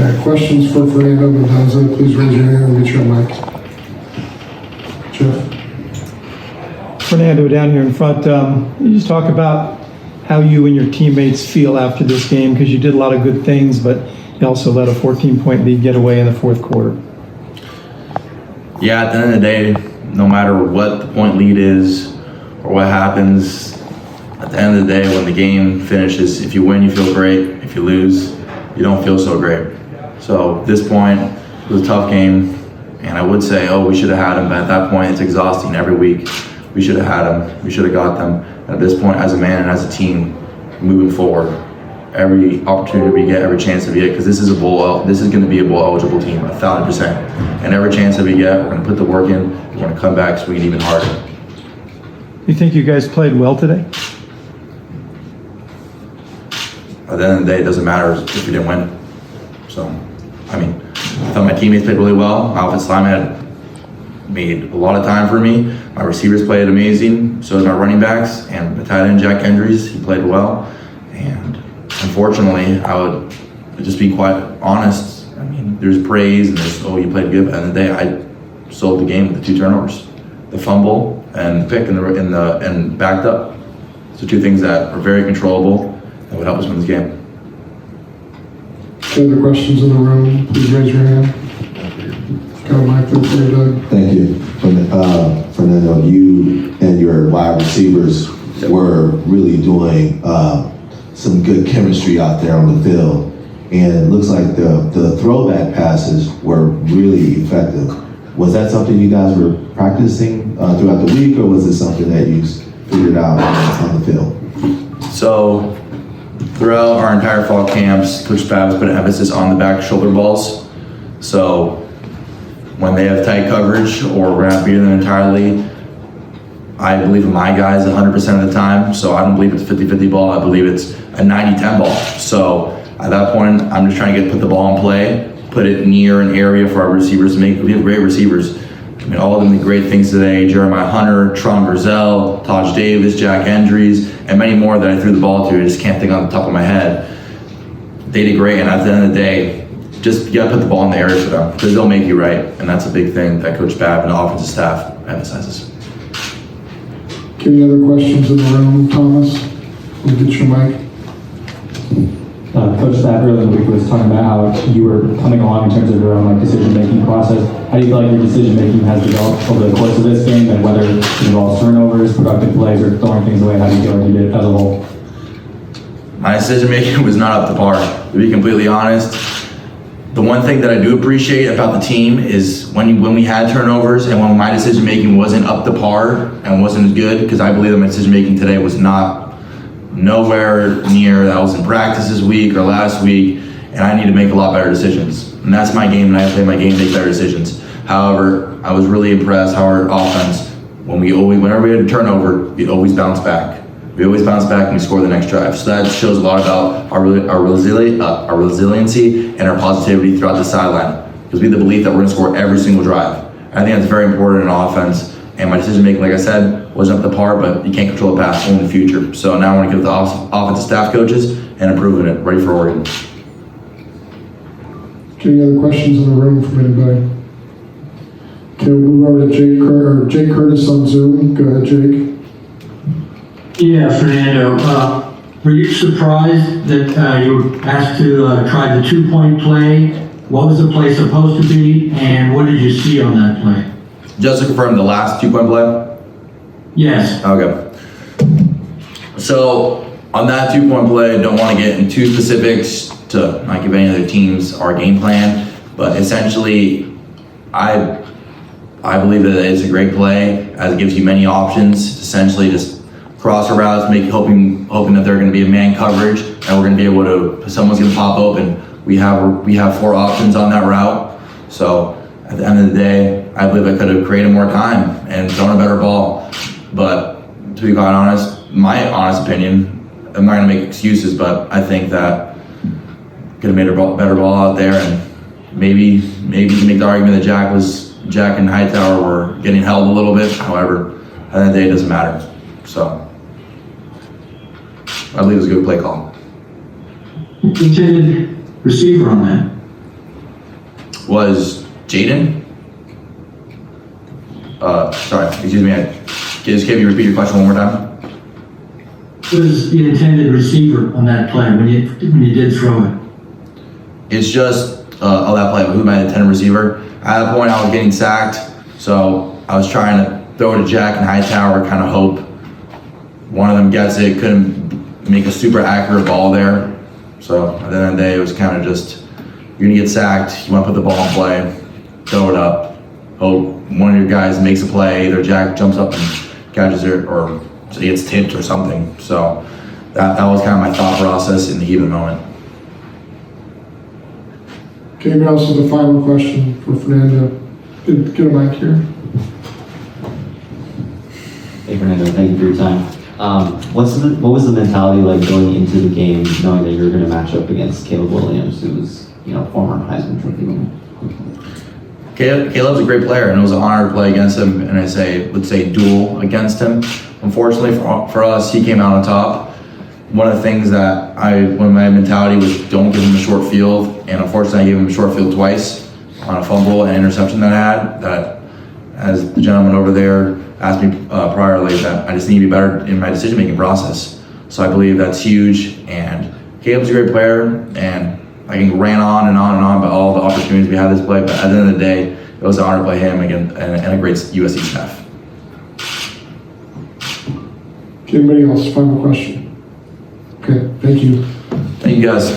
Okay, questions for Fernando Mendoza? Please raise your hand and get your mic. Jeff? Fernando, down here in front, you just talk about how you and your teammates feel after this game, because you did a lot of good things, but you also let a 14-point lead get away in the fourth quarter. Yeah, at the end of the day, no matter what the point lead is or what happens, at the end of the day, when the game finishes, if you win, you feel great. If you lose, you don't feel so great. So at this point, it was a tough game, and I would say, oh, we should have had him, but at that point, it's exhausting every week. We should have had them. We should have got them. And at this point, as a man and as a team, moving forward, every opportunity we get, every chance that we get, because this is going to be a bowl eligible team, 1,000%. And every chance that we get, we're going to put the work in. We're going to come back swinging even harder. You think you guys played well today? At the end of the day, it doesn't matter if we didn't win. So, I mean, I thought my teammates played really well. My offensive lineman had made a lot of time for me. My receivers played amazing. So did my running backs, and the tight end Jack Hendries, he played well. And unfortunately, I would just be quite honest. I mean, there's praise and there's, oh, you played good. But at the end of the day, I sold the game with the 2 turnovers, the fumble and the pick and backed up. So 2 things that are very controllable and would help us win this game. Any other questions in the room? Please raise your hand. Got a mic there for you, Doug. Thank you. Fernando, you and your wide receivers were really doing some good chemistry out there on the field. And it looks like the throwback passes were really effective. Was that something you guys were practicing throughout the week, or was it something that you figured out on the field? So throughout our entire fall camps, Coach Babb has put an emphasis on the back shoulder balls. So when they have tight coverage or we're not beating them entirely, I believe in my guys 100% of the time. So I don't believe it's a 50-50 ball. I believe it's a 90-10 ball. So at that point, I'm just trying to put the ball in play, put it near an area for our receivers to make. We have great receivers. I mean, all of them did great things today. Jeremiah Hunter, Tron Brazell, Taj Davis, Jack Hendries, and many more that I threw the ball to. I just can't think on the top of my head. They did great, and at the end of the day, just you gotta put the ball in the area for them, because they'll make you right, and that's a big thing that Coach Babb and the offensive staff emphasizes. Okay, any other questions in the room? Thomas, we'll get your mic. Coach Babb earlier in the week was talking about how you were coming along in terms of your own decision-making process. How do you feel like your decision-making has developed over the course of this game, and whether it involves turnovers, productive plays, or throwing things away? How do you feel like you did it as a whole? My decision-making was not up to par, to be completely honest. The one thing that I do appreciate about the team is when we had turnovers and when my decision-making wasn't up to par and wasn't as good, because I believe that my decision-making today was nowhere near that was in practice this week or last week, and I need to make a lot better decisions. And that's my game, and I play my game to make better decisions. However, I was really impressed how our offense, whenever we had a turnover, we always bounce back. We always bounce back and we score the next drive. So that shows a lot about our resiliency and our positivity throughout the sideline, because we have the belief that we're going to score every single drive. I think that's very important in offense. And my decision making, like I said, wasn't up to par, but you can't control the past, only the future. So now I want to give the offensive staff coaches and improving it, ready for Oregon. Any other questions in the room from anybody? Okay, we'll move over to Jake Curtis on Zoom. Go ahead, Jake. Yeah, Fernando, were you surprised that you were asked to try the 2-point play? What was the play supposed to be, and what did you see on that play? Just to confirm, the last 2-point play? Yes. Okay. So on that 2-point play, I don't want to get into specifics to not give any other teams our game plan, but essentially, I believe that it's a great play as it gives you many options. Essentially, just cross our routes, hoping that they're going to be a man coverage, and we're going to be able to. Someone's going to pop open. We have 4 options on that route. So at the end of the day, I believe I could have created more time and thrown a better ball. But to be quite honest, my honest opinion, I'm not going to make excuses, but I think that could have made a better ball out there, and maybe you can make the argument that Jack and Hightower were getting held a little bit. However, at the end of the day, it doesn't matter. So I believe it was a good play call. Intended receiver on that. was Jaden. Sorry, excuse me. Can you repeat your question one more time? Who was the intended receiver on that play when you did throw it? It's just that play. Who my intended receiver? At that point, I was getting sacked, so I was trying to throw it to Jack and Hightower, kind of hope one of them gets it. Couldn't make a super accurate ball there. So at the end of the day, it was kind of just, you're gonna get sacked. You want to put the ball in play, throw it up, hope one of your guys makes a play. Either Jack jumps up and catches it, or he gets tipped or something. So that was kind of my thought process in the heat of the moment. Okay, anybody else has a final question for Fernando? Get a mic here. Hey Fernando, thank you for your time. What was the mentality like going into the game, knowing that you were going to match up against Caleb Williams, who was, former Heisman Trophy winner? Caleb's a great player, and it was an honor to play against him, and would say duel against him. Unfortunately for us, he came out on top. One of the things that when my mentality was don't give him a short field, and unfortunately I gave him a short field twice on a fumble and interception that I had, that as the gentleman over there asked me priorly, that I just need to be better in my decision-making process. So I believe that's huge, and Caleb's a great player, and I can ran on and on and on about all the opportunities we had this play, but at the end of the day, it was an honor to play him again and a great USC staff. Okay, anybody else? Final question? Okay, thank you. Thank you guys.